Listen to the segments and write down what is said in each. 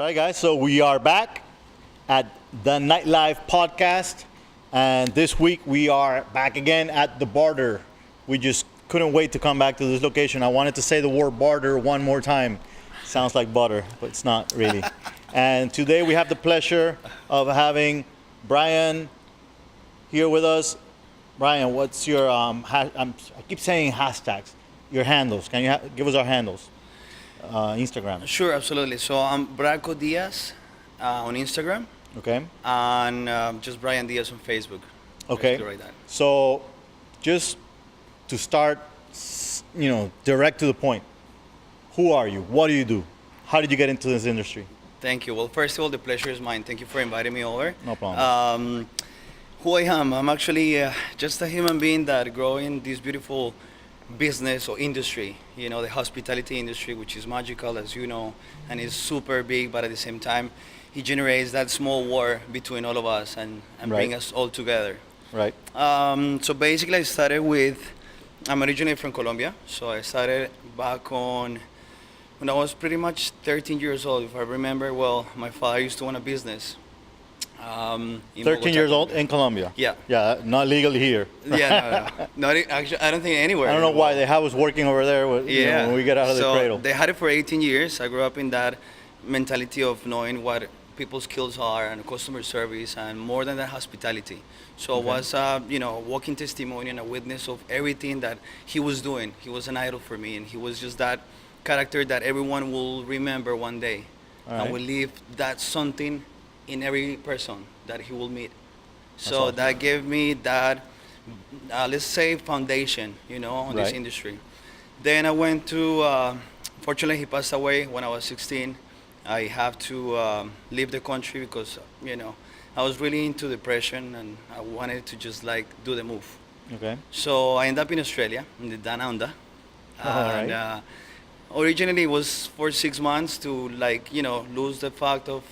right, guys. So we are back at the Nightlife Podcast, and this week we are back again at the Barter. We just couldn't wait to come back to this location. I wanted to say the word barter one more time. Sounds like butter, but it's not really. And today we have the pleasure of having Brian here with us. Brian, what's your I keep saying hashtags. Your handles. Can you give us our handles? Instagram. Sure, absolutely. So I'm Braco Diaz on Instagram. Okay. And just Brian Diaz on Facebook. Okay. Right there. So, just to start, direct to the point. Who are you? What do you do? How did you get into this industry? Thank you. Well, first of all, the pleasure is mine. Thank you for inviting me over. No problem. Who I am? I'm actually just a human being that grew in this beautiful business or industry, the hospitality industry, which is magical, as you know, and is super big, but at the same time, it generates that small war between all of us and Right. bring us all together. Right. So basically, I'm originally from Colombia, so I started back when I was pretty much 13 years old, if I remember well. My father used to own a business. In 13 years old in Colombia. Yeah. Yeah, not legally here. Yeah, no. Actually, I don't think anywhere. I don't know why they have us working over there when we get out of the cradle. They had it for 18 years. I grew up in that mentality of knowing what people's skills are and customer service and more than that, hospitality. So Okay. I was, a walking testimony and a witness of everything that he was doing. He was an idol for me, and he was just that character that everyone will remember one day. All And right. will leave that something in every person that he will meet. So awesome. that gave me that, let's say, foundation, on this Right. industry. Then I went to, fortunately, he passed away when I was 16. I have to leave the country because, I was really into depression and I wanted to just do the move. Okay. So I ended up in Australia, in the Down Under. All right. And originally it was for 6 months to lose the fact of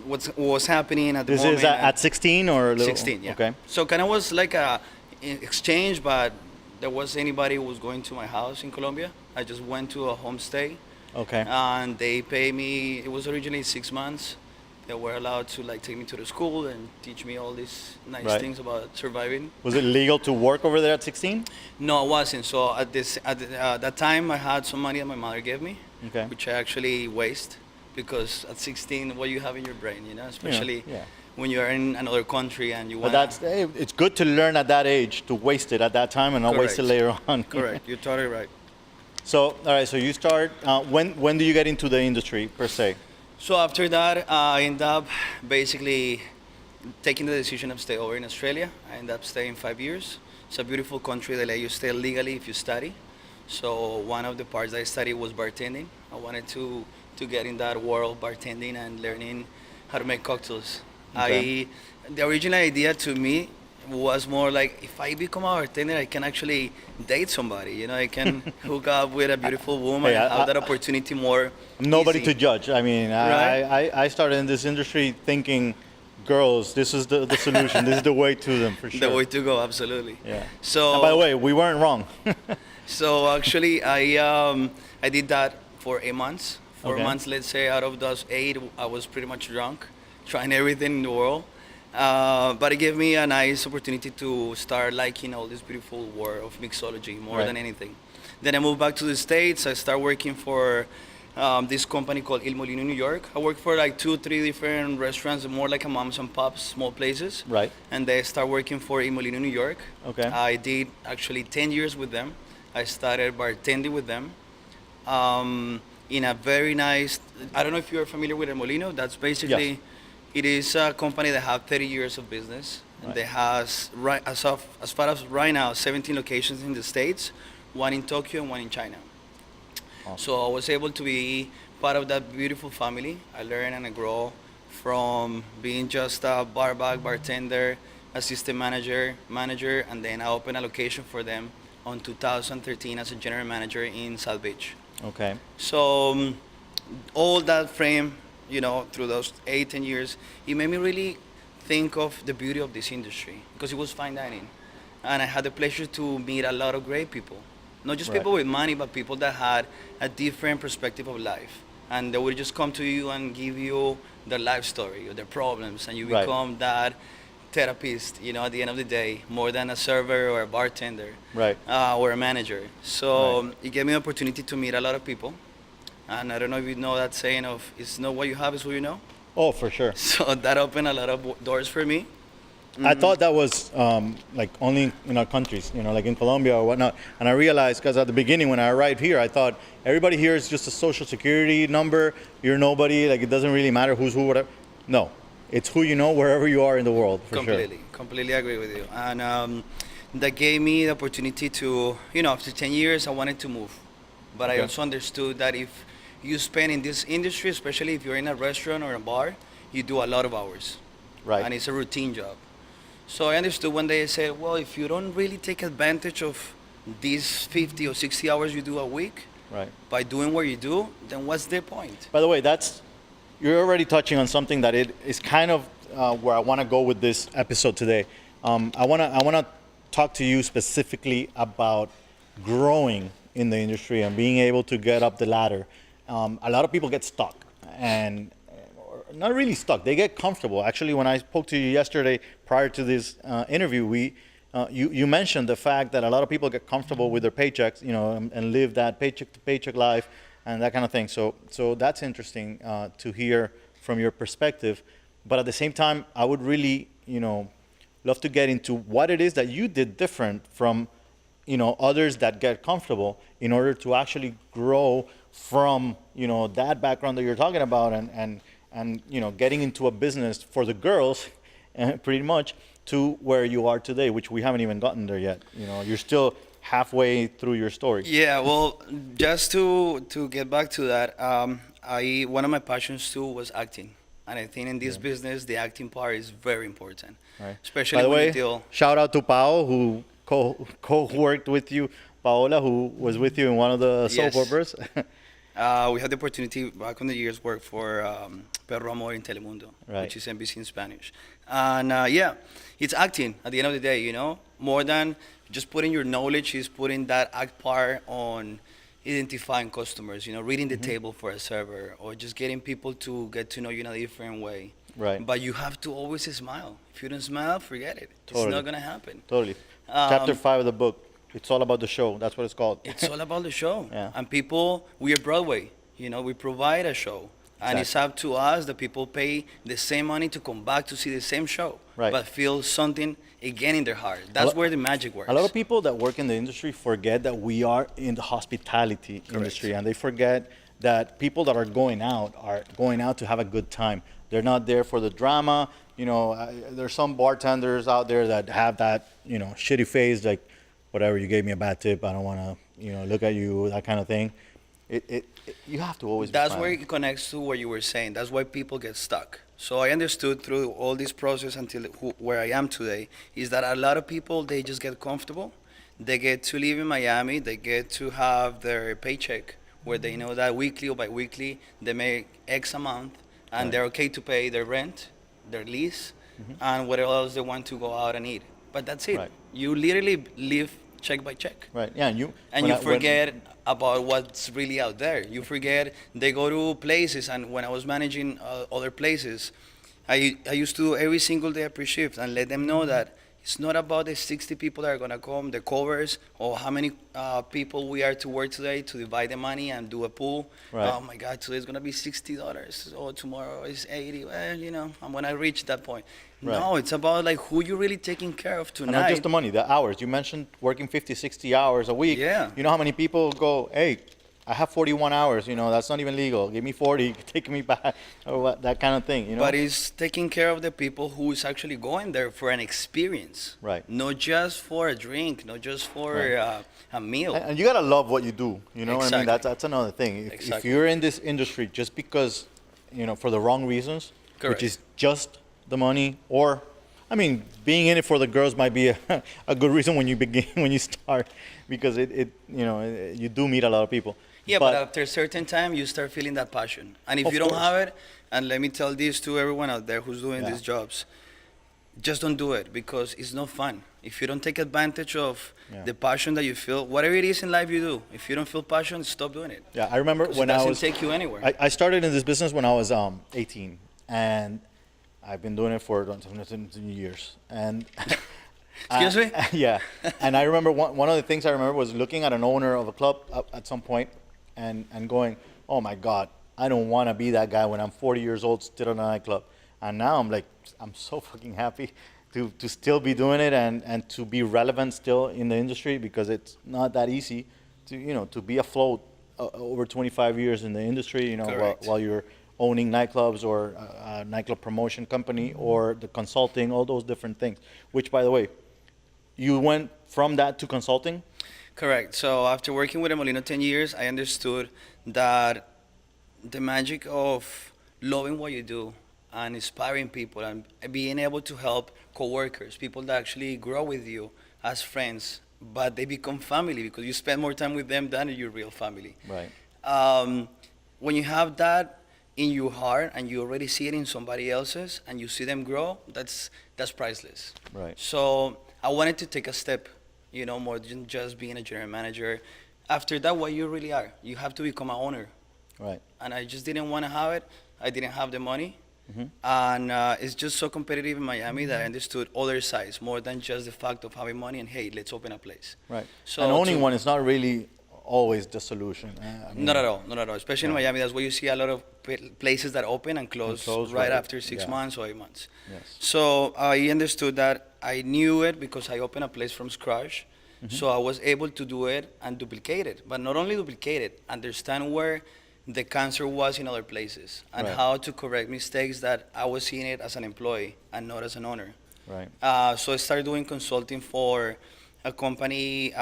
what was happening at the This moment. is at 16 or a little? 16, yeah. Okay. So kind of was like a exchange, but there was anybody who was going to my house in Colombia. I just went to a homestay, Okay. and they pay me. It was originally 6 months. They were allowed to take me to the school and teach me all these nice Right. things about surviving. Was it legal to work over there at 16? No, it wasn't. So at that time, I had some money that my mother gave me, Okay. which I actually waste because at 16, what you have in your brain, especially Yeah. when you're in another country and you But want. it's good to learn at that age to waste it at that time and not waste it Correct. later on. Correct. You're totally right. So, all right. So you start. When do you get into the industry per se? So after that, I ended up basically taking the decision of stay over in Australia. I ended up staying 5 years. It's a beautiful country. They let you stay legally if you study. So one of the parts I studied was bartending. I wanted to get in that world, bartending and learning how to make cocktails. Okay. The original idea to me was more like, if I become a bartender, I can actually date somebody. I can hook up with a beautiful woman Hey, and have that opportunity more. Nobody easy. to judge. I mean, Right. I started in this industry thinking, girls, this is the solution. This is the way to them for sure. The way to go, absolutely. Yeah. So, And by the way, we weren't wrong. so actually, I did that for 8 months. 4 Okay. months, let's say, out of those 8, I was pretty much drunk, trying everything in the world. But it gave me a nice opportunity to start liking all this beautiful world of mixology more Right. than anything. Then I moved back to the States. I started working for this company called Il Molino, New York. I worked for 2, 3 different restaurants, more like a moms and pops, small places. Right. And they start working for Il Molino, New York. Okay. I did actually 10 years with them. I started bartending with them in a very nice, I don't know if you're familiar with El Molino. That's basically, Yes. it is a company that have 30 years of business. Right. And they has, as far as right now, 17 locations in the States, 1 in Tokyo and 1 in China. Awesome. So I was able to be part of that beautiful family. I learned and I grow from being just a barback, bartender, assistant manager, and then I opened a location for them on 2013 as a general manager in South Beach. Okay. So all that frame, through those 8, 10 years, it made me really think of the beauty of this industry because it was fine dining. And I had the pleasure to meet a lot of great people. Not just Right. people with money, but people that had a different perspective of life. and they will just come to you and give you their life story or their problems, and you Right. become that therapist, at the end of the day, more than a server or a bartender, Right. or a manager. So it gave me the opportunity to meet a lot of people. And I don't know if you know that saying of, it's not what you have, it's who you know. Oh, for sure. So that opened a lot of doors for me. I thought that was like only in our countries, like in Colombia or whatnot. And I realized, because at the beginning when I arrived here, I thought everybody here is just a social security number. You're nobody. Like, it doesn't really matter who's who, whatever. No, it's who you know wherever you are in the world, for sure. Completely agree with you. And that gave me the opportunity to, after 10 years, I wanted to move. But I Okay. also understood that if you spend in this industry, especially if you're in a restaurant or a bar, you do a lot of hours. Right. And it's a routine job. So I understood one day, I said, well, if you don't really take advantage of these 50 or 60 hours you do a week Right. by doing what you do, then what's the point? By the way, you're already touching on something that it is kind of where I want to go with this episode today. I want to talk to you specifically about growing in the industry and being able to get up the ladder. A lot of people get stuck, and or not really stuck. They get comfortable. Actually, when I spoke to you yesterday prior to this interview, you mentioned the fact that a lot of people get comfortable with their paychecks, and live that paycheck to paycheck life and that kind of thing. So that's interesting to hear from your perspective. But at the same time, I would really, love to get into what it is that you did different from, others that get comfortable in order to actually grow from, that background that you're talking about and getting into a business for the girls, pretty much, to where you are today, which we haven't even gotten there yet. You're still halfway through your story. Yeah, well, just to get back to that, one of my passions too was acting. And I think in this business, the acting part is very important. Right. Especially By the when way, you deal. shout out to Pao, who co-worked with you, Paola, who was with you in one of the soap Yes. operas. We had the opportunity back on the years work for Perro Amor in Telemundo, Right. which is NBC in Spanish. And it's acting at the end of the day, more than just putting your knowledge, is putting that act part on identifying customers, reading the table for a server, or just getting people to get to know you in a different way. Right. But you have to always smile. If you don't smile, forget it. Totally. It's not going to happen. Totally. Chapter 5 of the book. It's all about the show. That's what it's called. It's all about the show. Yeah. And people, we are Broadway. We provide a show. And it's up to us, the people pay the same money to come back to see the same show. Right. But feel something again in their heart. That's where the magic works. A lot of people that work in the industry forget that we are in the hospitality industry, and they forget that people that are going out to have a good time. They're not there for the drama. There's some bartenders out there that have that, shitty face, like, whatever, you gave me a bad tip, I don't want to, look at you, that kind of thing. You have to always. That's be where it connects to what you were saying. That's why people get stuck. So I understood through all this process until where I am today is that a lot of people, they just get comfortable. They get to live in Miami. They get to have their paycheck where they know that weekly or bi-weekly they make X amount, and Right. they're okay to pay their rent, their lease, and whatever else they want to go out and eat. But that's it. Right. You literally live check by check. Right. Yeah. And you Forget about what's really out there. You forget they go to places, and when I was managing other places, I used to do every single day a pre-shift and let them know that it's not about the 60 people that are going to come, the covers, or how many people we are to work today to divide the money and do a pool. Right. Oh my God, today's going to be $60, or tomorrow is 80. Well, I'm going to reach that point. Right. No, it's about like who you're really taking care of tonight. And not just the money, the hours. You mentioned working 50, 60 hours a week. Yeah. You know how many people go, hey, I have 41 hours, that's not even legal. Give me 40, take me back, or what, that kind of thing, But it's taking care of the people who is actually going there for an experience. Right. Not just for a drink, not just for a meal. And you gotta love what you do, what I mean? Exactly. That's another thing. If Exactly. you're in this industry just because, for the wrong reasons, Correct. which is just the money, or, being in it for the girls might be a good reason when you start, because you do meet a lot of people. Yeah, but after a certain time, you start feeling that passion. And if Of you don't course. have it, and let me tell this to everyone out there who's doing Yeah. these jobs, just don't do it because it's not fun. If you don't take advantage of Yeah. the passion that you feel, whatever it is in life you do, if you don't feel passion, stop doing it. Yeah, I remember 'Cause when it I doesn't was take you anywhere. I started in this business when I was 18, and I've been doing it for 17 years. And Excuse me? Yeah, and I remember one of the things I remember was looking at an owner of a club at some point, and going, "Oh my God, I don't want to be that guy when I'm 40 years old, still in a nightclub." And now I'm like, I'm so fucking happy to still be doing it and to be relevant still in the industry, because it's not that easy to be afloat over 25 years in the industry, Correct. while you're owning nightclubs or a nightclub promotion company or the consulting, all those different things. Which, by the way, you went from that to consulting? Correct. So after working with Molino 10 years, I understood that the magic of loving what you do and inspiring people and being able to help coworkers, people that actually grow with you as friends, but they become family because you spend more time with them than your real family. Right. When you have that in your heart and you already see it in somebody else's and you see them grow, that's priceless. Right. So I wanted to take a step, more than just being a general manager. After that, what you really are, you have to become an owner. Right. And I just didn't want to have it. I didn't have the money. Mm-hmm. And it's just so competitive in Miami that I understood other sides more than just the fact of having money and, hey, let's open a place. Right. So And owning one is not really always the solution. Not at all, not at all. Especially in Miami, that's where you see a lot of places that open and close, close, right right. after 6 Yeah. months or 8 months. Yes. So I understood that. I knew it because I opened a place from scratch. Mm-hmm. So I was able to do it and duplicate it. But not only duplicate it, understand where the cancer was in other places and Right. how to correct mistakes that I was seeing it as an employee and not as an owner. Right. So I started doing consulting for a company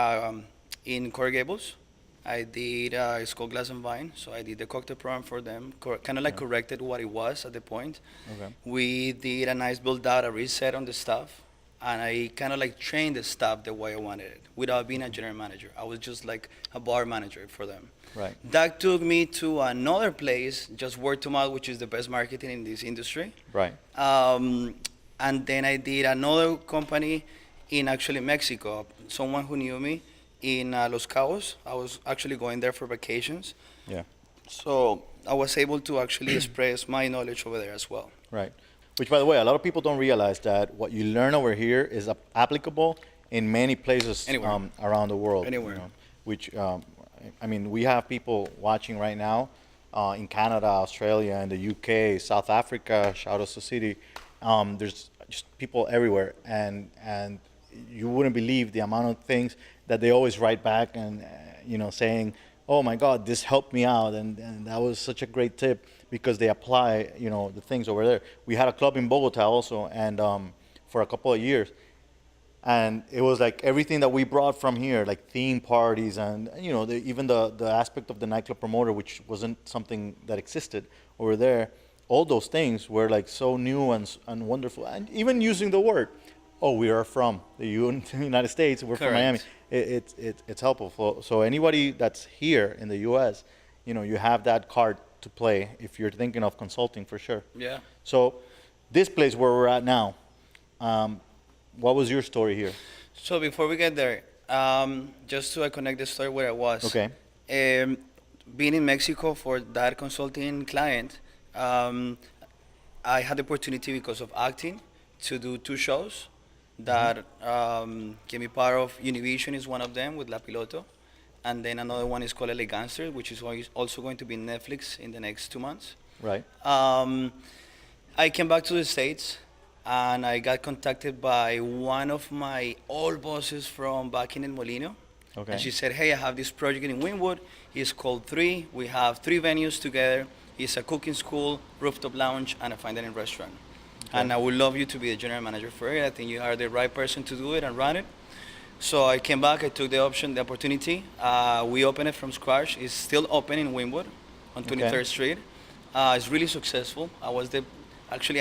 in Coral Gables. I did, it's called Glass and Vine, so I did the cocktail program for them, kind of like corrected what it was at the point. Okay. We did a nice build out, a reset on the staff, and I kind of like trained the staff the way I wanted it without being a general manager. I was just like a bar manager for them. Right. That took me to another place, just word to mouth, which is the best marketing in this industry. Right. And then I did another company in actually Mexico. Someone who knew me in Los Cabos. I was actually going there for vacations. Yeah. So I was able to actually express my knowledge over there as well. Right. Which, by the way, a lot of people don't realize that what you learn over here is applicable in many places Anywhere. Around the world. Anywhere. Which, we have people watching right now in Canada, Australia, and the UK, South Africa, shout out to City. There's just people everywhere, and you wouldn't believe the amount of things that they always write back and saying, "Oh my God, this helped me out," and that was such a great tip, because they apply the things over there. We had a club in Bogota also, and for a couple of years, and it was like everything that we brought from here, like theme parties and even the aspect of the nightclub promoter, which wasn't something that existed over there. All those things were like so new and wonderful, and even using the word, "Oh, we are from the United States. We're from Miami." Correct. It's helpful. So anybody that's here in the U.S., you have that card to play if you're thinking of consulting, for sure. Yeah. So this place where we're at now, what was your story here? So before we get there, just to connect the story where I was. Okay. Being in Mexico for that consulting client, I had the opportunity because of acting to do 2 shows that can be part of Univision is one of them with La Piloto. And then another one is called Eleganster, which is also going to be Netflix in the next 2 months. Right. I came back to the States and I got contacted by one of my old bosses from back in El Molino. Okay. And she said, "Hey, I have this project in Wynwood. It's called 3. We have 3 venues together. It's a cooking school, rooftop lounge, and a fine dining restaurant. Okay. And I would love you to be the general manager for it. I think you are the right person to do it and run it." So I came back, I took the opportunity. We opened it from scratch. It's still open in Wynwood on 23rd Street. It's really successful. I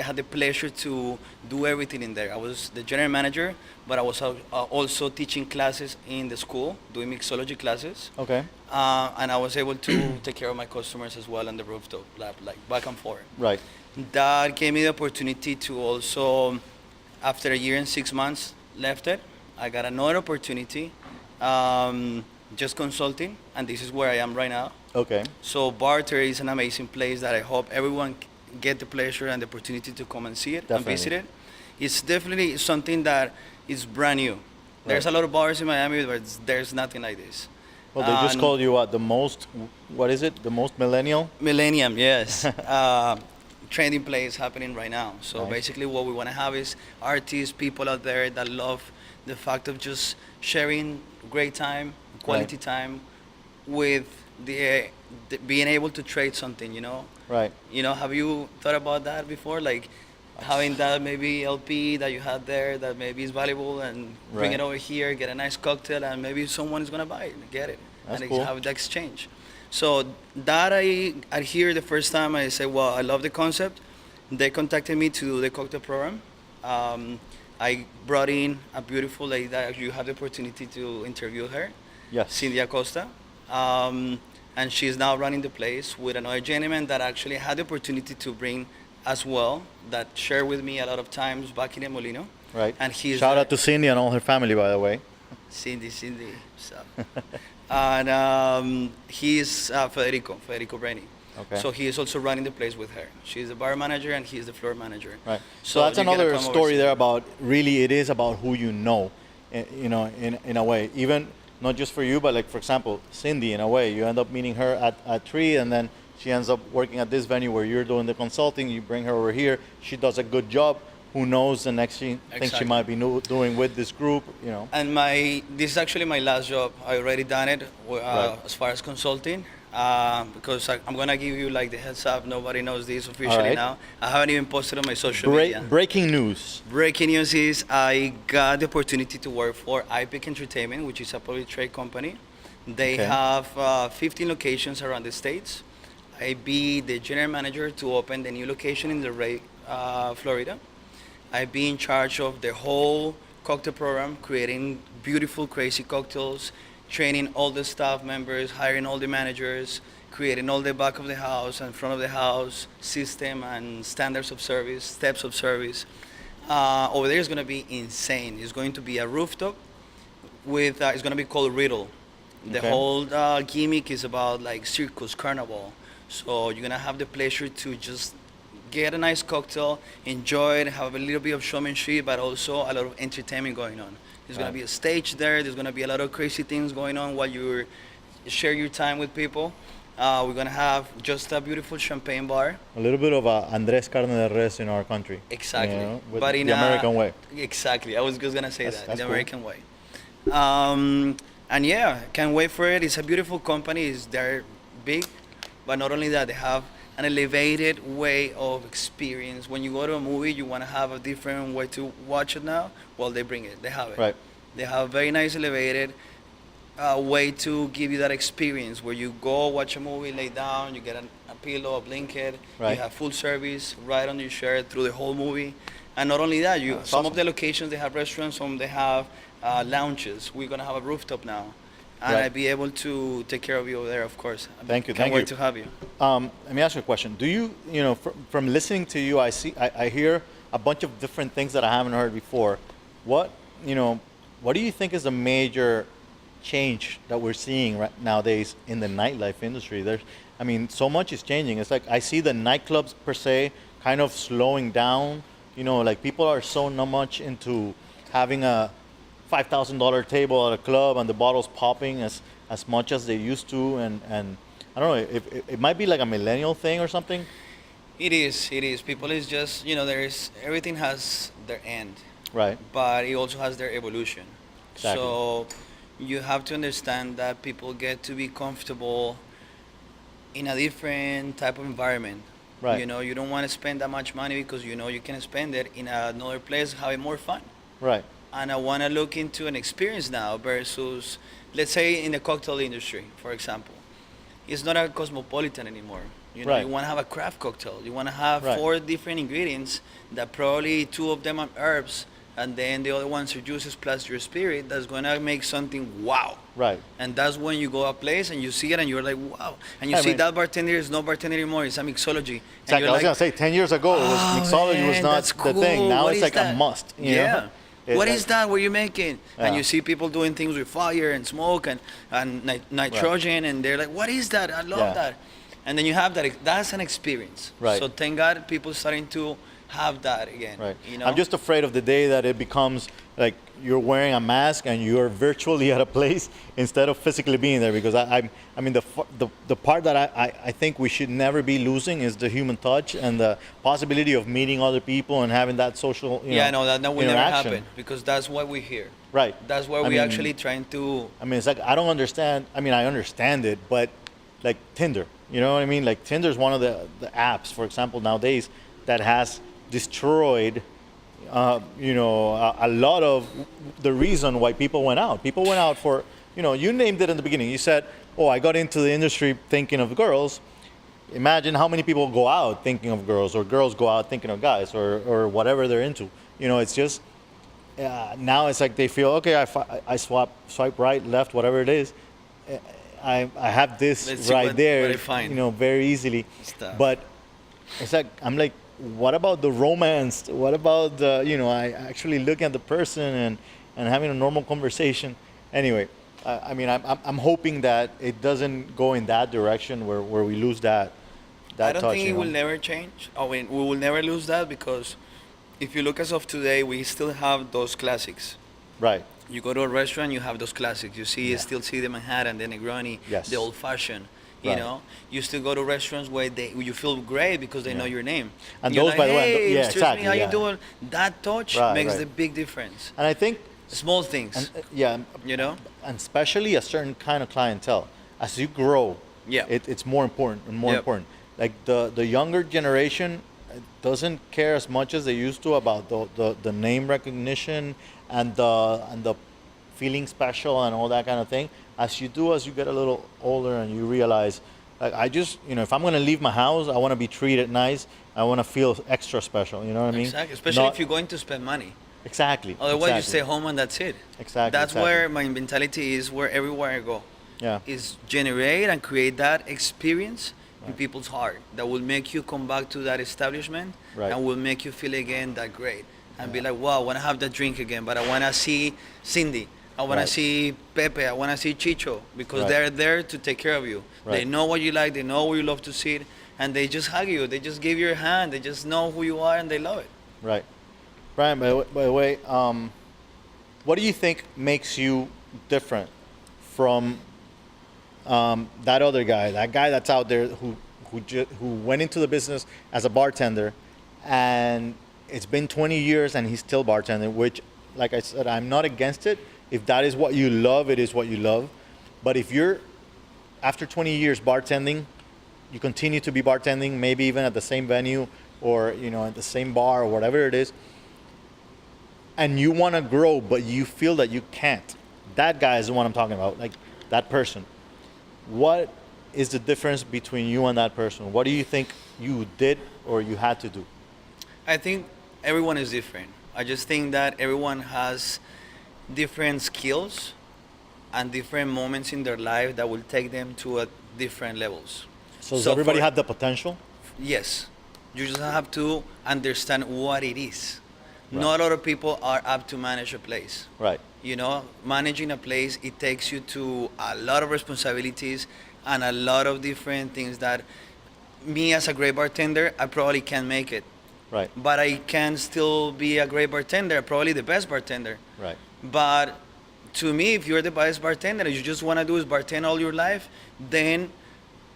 had the pleasure to do everything in there. I was the general manager, but I was also teaching classes in the school, doing mixology classes. Okay. And I was able to take care of my customers as well on the rooftop, like back and forth. Right. That gave me the opportunity to also After a year and 6 months, left it. I got another opportunity, just consulting, and this is where I am right now. Okay. So Barter is an amazing place that I hope everyone get the pleasure and the opportunity to come and see it and visit it. It's definitely something that is brand new. There's a lot of bars in Miami, but there's nothing like this. Well, they just called you what? The most, what is it? The most millennial? Millennium, yes. Trending plays happening right now. So basically what we want to have is artists, people out there that love the fact of just sharing great time, quality time with the being able to trade something, you know? Right. You know, have you thought about that before? Like having that maybe LP that you had there that maybe is valuable and bring it over here, get a nice cocktail, and maybe someone is going to buy it and get it. That's and cool. have the exchange. So that I hear the first time I say, well, I love the concept. They contacted me to do the cocktail program. I brought in a beautiful lady that you have the opportunity to interview her. Yes. Cindy Acosta. And she's now running the place with another gentleman that actually had the opportunity to bring as well, that shared with me a lot of times back in El Molino. Right. And he's Shout out to Cindy and all her family, by the way. Cindy. So. And he's Federico Breni. Okay. So he is also running the place with her. She's the bar manager and he's the floor manager. Right. So that's you gotta another come story over there about really it is about who you know, you know, in a way. Even not just for you, but like for example, Cindy, in a way, you end up meeting her at Tree, and then she ends up working at this venue where you're doing the consulting. You bring her over here. She does a good job. Who knows the next thing she might be doing with this group, you know. And this is actually my last job. I already done it as far as consulting. Because I'm gonna give you like the heads up. Nobody knows this officially now. I haven't even posted on my social media. Breaking news. Breaking news is I got the opportunity to work for iPick Entertainment, which is a public trade company. They have 15 locations around the states. I be the general manager to open the new location in Delray, Florida. I be in charge of the whole cocktail program, creating beautiful, crazy cocktails, training all the staff members, hiring all the managers, creating all the back of the house and front of the house system and standards of service, steps of service. Over there is going to be insane. It's going to be a rooftop with, it's going to be called Riddle. The whole gimmick is about like circus, carnival. So you're going to have the pleasure to just get a nice cocktail, enjoy it, have a little bit of showmanship, but also a lot of entertainment going on. There's going to be a stage there. There's going to be a lot of crazy things going on while you share your time with people. We're going to have just a beautiful champagne bar. A little bit of Andres Carne de Res in our country. Exactly. You know, but in the American way. Exactly. I was just going to say that, that's the cool. American way. And yeah, can't wait for it. It's a beautiful company. They're big, but not only that, they have an elevated way of experience. When you go to a movie, you want to have a different way to watch it now. Well, they bring it. They have it. Right. They have a very nice elevated way to give you that experience where you go watch a movie, lay down, you get a pillow, a blanket, you have full service right on your shirt through the whole movie. And not only that, some of the locations, they have restaurants, some they have lounges. We're going to have a rooftop now. And I'd be able to take care of you over there, of course. Thank you. Can't wait to have you. Let me ask you a question. Do you, from listening to you, I hear a bunch of different things that I haven't heard before. What do you think is a major change that we're seeing right nowadays in the nightlife industry? So much is changing. It's like I see the nightclubs per se kind of slowing down. Like people are so not much into having a $5,000 table at a club and the bottles popping as much as they used to, and I don't know if it might be like a millennial thing or something. It is. People is just everything has their end, right? But it also has their evolution. Exactly. So you have to understand that people get to be comfortable in a different type of environment. Right. You don't want to spend that much money because you can spend it in another place having more fun. Right. And I want to look into an experience now versus, let's say, in the cocktail industry, for example. It's not a cosmopolitan anymore. You want to have a craft cocktail. You want to have 4 different ingredients that probably 2 of them are herbs and then the other ones are juices plus your spirit. That's gonna make something wow. Right. And that's when you go a place and you see it and you're like, wow. And you I see mean- that bartender is no bartender anymore. It's a mixology. And Exactly. you're I was like, gonna say 10 years ago, it was "Oh, mixology was man, not that's the thing. cool. Now What it's is like a that?" must. You Yeah. know? It's What like- is that? What are you making? Yeah. And you see people doing things with fire and smoke and nitrogen, and they're like, what is that? I love Yeah. that. And then you have that. That's an experience. Right. So thank God people starting to have that again. Right. You know? I'm just afraid of the day that it becomes like you're wearing a mask and you're virtually at a place instead of physically being there. Because I mean, the part that I think we should never be losing is the human touch and the possibility of meeting other people and having that social, that will never interaction. happen because that's what we hear. Right. That's why I we mean- actually trying to. I mean, it's like I don't understand. I mean, I understand it, but like Tinder, you know what I mean? Like Tinder is one of the apps, for example, nowadays that has destroyed, a lot of the reason why people went out. People went out for, you named it in the beginning. You said, "Oh, I got into the industry thinking of girls." Imagine how many people go out thinking of girls, or girls go out thinking of guys, or whatever they're into. It's just now it's like they feel, okay, I swipe right, left, whatever it is. I have this Let's see right what there, I find. very easily. Stuff. But it's like I'm like, what about the romance? What about the I actually looking at the person and having a normal conversation? Anyway, I mean I'm hoping that it doesn't go in that direction where we lose that I don't touch. think it will never change. I mean, we will never lose that because if you look as of today, we still have those classics. Right. You go to a restaurant, you have those classics. You see, Yeah. still see the Manhattan, the Negroni, Yes. the old fashioned. You Right. know, you still go to restaurants where you feel great because they Yeah. know your name. And You're those, by the way, "Hey, yeah, excuse exactly, me, how yeah. you doing?" That touch Right, makes right. the big difference. And I think, Small things, and you know. and especially a certain kind of clientele. As you grow, Yeah. it's more important and more Yep. important. Like the younger generation doesn't care as much as they used to about the name recognition and the feeling special and all that kind of thing. As you get a little older and you realize, like I just, if I'm gonna leave my house, I want to be treated nice. I want to feel extra special. You know what I mean? Exactly, especially Not- if you're going to spend money. Exactly. Otherwise, you exactly. stay home and that's it. Exactly. That's exactly. where my mentality is. Where everywhere I go, Yeah. is generate and create that experience in Right. people's heart that will make you come back to that establishment Right. and will make you feel again that great and be like, wow, I want to have that drink again, but I want to see Cindy. I want Right. to see Pepe. I want to see Chicho because Right. they're there to take care of you. They Right. know what you like. They know where you love to sit, and they just hug you. They just give you a hand. They just know who you are and they love it. Right. Brian, by the way, what do you think makes you different from that other guy, that guy that's out there who went into the business as a bartender, and it's been 20 years and he's still bartending, which, like I said, I'm not against it. If that is what you love, it is what you love. But if you're, after 20 years bartending, you continue to be bartending, maybe even at the same venue or, at the same bar or whatever it is, and you want to grow, but you feel that you can't. That guy is the one I'm talking about, like that person. What is the difference between you and that person? What do you think you did or you had to do? I think everyone is different. I just think that everyone has different skills and different moments in their life that will take them to different levels. So does everybody for- have the potential? Yes. You just have to understand what it is. Right. Not a lot of people are up to manage a place. Right. Managing a place, it takes you to a lot of responsibilities and a lot of different things that me as a great bartender, I probably can't make it. Right. But I can still be a great bartender, probably the best bartender. Right. But to me, if you're the best bartender and you just want to do is bartend all your life, then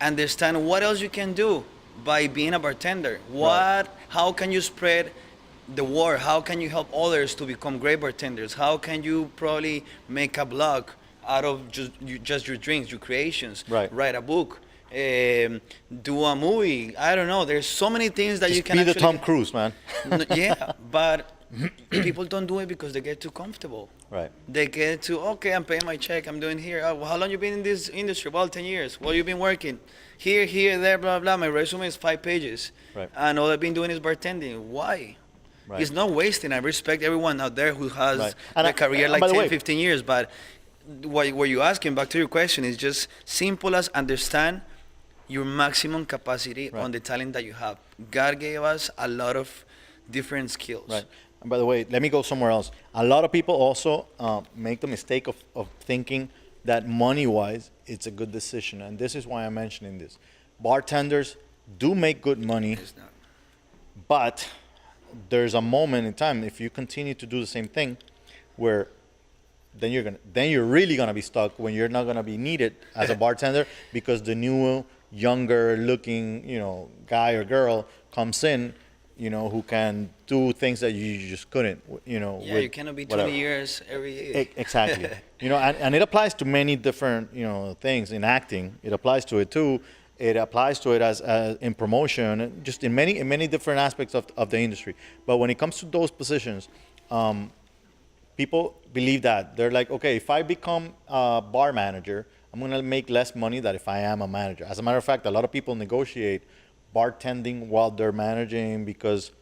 understand what else you can do by being a bartender. How can you spread the word? How can you help others to become great bartenders? How can you probably make a blog out of just your drinks, your creations? Right. Write a book, do a movie. I don't know. There's so many things that Just you can be the actually. Tom Cruise, man. Yeah, but people don't do it because they get too comfortable. Right. They get to, okay, I'm paying my check, I'm doing here. Oh, well, how long you been in this industry? Well, 10 years. Well, you've been working here, there, blah, blah. My resume is 5 pages. Right. And all I've been doing is bartending. Why? Right. He's not wasting. I respect everyone out there who has Right. And a career like by the 10, way, 15 years. But what you're asking, back to your question, is just simple as understand your maximum capacity Right. on the talent that you have. God gave us a lot of different skills. right. And by the way, let me go somewhere else. A lot of people also make the mistake of thinking that money-wise, it's a good decision. And this is why I'm mentioning this. Bartenders do make good money, It's not. but there's a moment in time, if you continue to do the same thing, where then you're really gonna be stuck when you're not gonna be needed as a bartender because the new younger looking guy or girl comes in, who can do things that you just couldn't, Yeah, with you cannot be 20 whatever. years every year. Exactly. And it applies to many different things in acting. It applies to it too. It applies to it as in promotion, just in many different aspects of the industry. But when it comes to those positions, people believe that they're like, okay, if I become a bar manager, I'm gonna make less money than if I am a manager. As a matter of fact, a lot of people negotiate bartending while they're managing because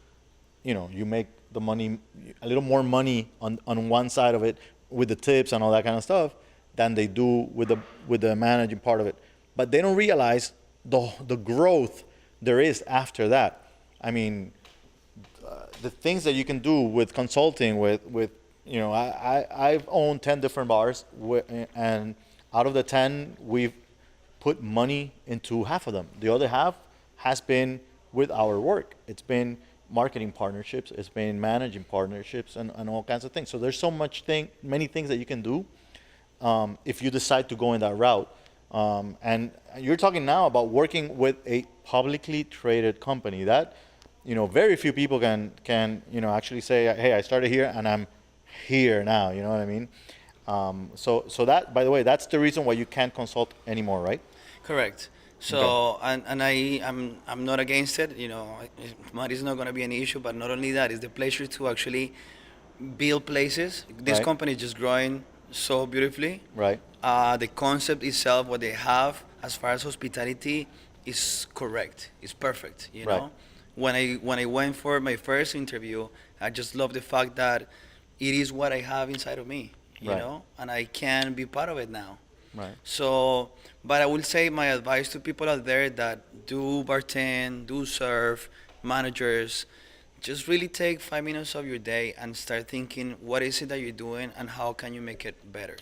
you make the money, a little more money on one side of it with the tips and all that kind of stuff than they do with the managing part of it. But they don't realize the growth there is after that. I mean, the things that you can do with consulting with I've owned 10 different bars, and out of the 10 we've put money into half of them. The other half has been with our work. It's been marketing partnerships, it's been managing partnerships, and all kinds of things. So there's so many things that you can do if you decide to go in that route. And you're talking now about working with a publicly traded company that very few people can actually say, hey, I started here and I'm here now. You know what I mean? So that, by the way, that's the reason why you can't consult anymore, right? Correct. So, I'm not against it. Money is not going to be an issue, but not only that, it's the pleasure to actually build places. This Right. company is just growing so beautifully. Right. The concept itself, what they have as far as hospitality, is correct. It's perfect. Right. When I went for my first interview, I just love the fact that it is what I have inside of me. Right. And I can be part of it now. Right. So, but I will say my advice to people out there that do bartend, do serve, managers, just really take 5 minutes of your day and start thinking what is it that you're doing and how can you make it better.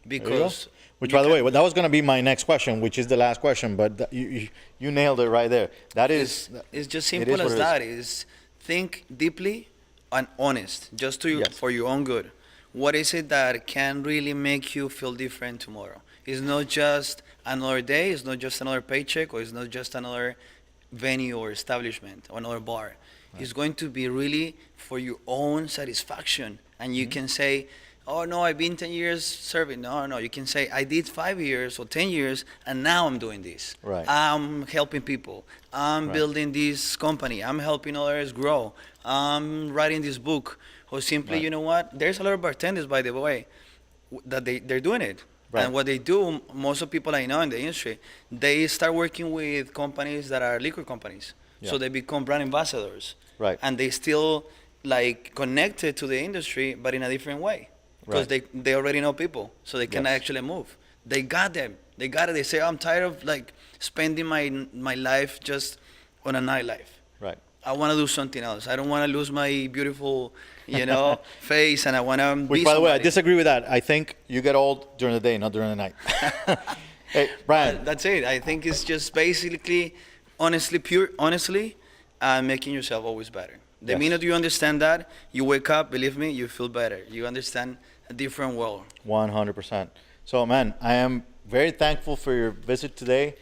There you go. Because Which, you by the way, can- that was going to be my next question, which is the last question, but you nailed it right there. That is, it's just it simple is what as it is. that. Is think deeply and honest, just to you, Yes. for your own good. What is it that can really make you feel different tomorrow? It's not just another day. It's not just another paycheck, or it's not just another venue or establishment or another bar. Right. It's going to be really for your own satisfaction, and you Mm-hmm. can say, "Oh no, I've been 10 years serving." No. You can say, "I did 5 years or 10 years, and now I'm doing this. Right. I'm helping people. I'm Right. building this company. I'm helping others grow. I'm writing this book." Or simply, Right. you know what? There's a lot of bartenders, by the way, that they're doing it. Right. And what they do, most of people I know in the industry, they start working with companies that are liquor companies. Yeah. So they become brand ambassadors. Right. And they still like connected to the industry, but in a different way. Because Right. they already know people, so they can Yes. actually move. They got them. They got it. They say, I'm tired of like spending my life just on a nightlife. Right. I want to do something else. I don't want to lose my beautiful, face, and I want to Which, be by the way, I somebody. disagree with that. I think you get old during the day, not during the night. Hey, Brian. That's it. I think it's just basically, honestly, making yourself always better. The Yes. minute you understand that, you wake up, believe me, you feel better. You understand a different world. 100%. So, man, I am very thankful for your visit today.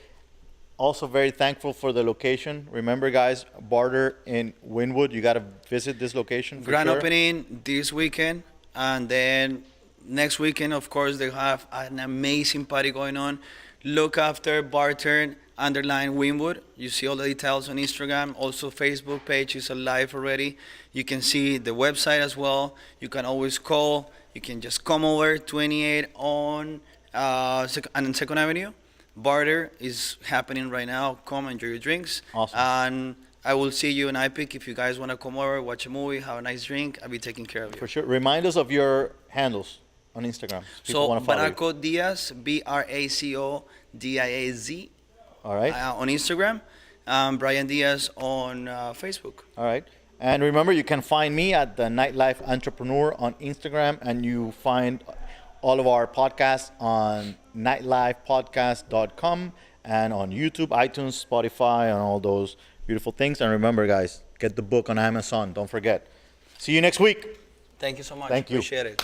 Also, very thankful for the location. Remember, guys, Barter in Wynwood. You got to visit this location for Grand sure. opening this weekend, and then next weekend, of course, they have an amazing party going on. Look after Barter _Wynwood. You see all the details on Instagram. Also, Facebook page is alive already. You can see the website as well. You can always call. You can just come over 28 on Second Avenue. Barter is happening right now. Come enjoy your drinks. Awesome. And I will see you in IPIC. If you guys want to come over, watch a movie, have a nice drink, I'll be taking care of you. For sure. Remind us of your handles on Instagram. So wanna follow you. Braco Diaz, BRACO DIAZ All right. on Instagram. Brian Diaz on Facebook. All right. And remember, you can find me at the Nightlife Entrepreneur on Instagram, and you find all of our podcasts on nightlifepodcast.com and on YouTube, iTunes, Spotify, and all those beautiful things. And remember, guys, get the book on Amazon. Don't forget. See you next week. Thank you so much. Thank you. Appreciate it.